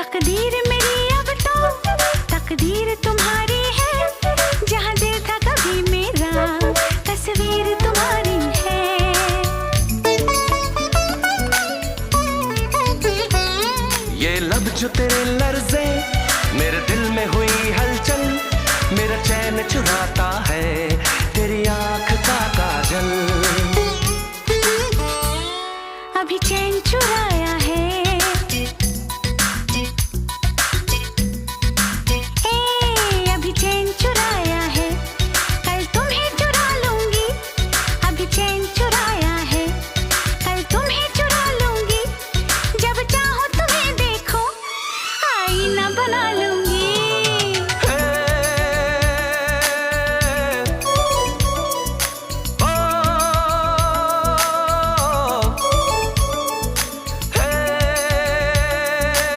तकदीर मेरी अब तो तकदीर तुम्हारी है, जहाँ दिल था कभी मेरा तस्वीर तुम्हारी है। ये लब जो तेरे लर्जे मेरे दिल में हुई हलचल, मेरा चैन चुराता है।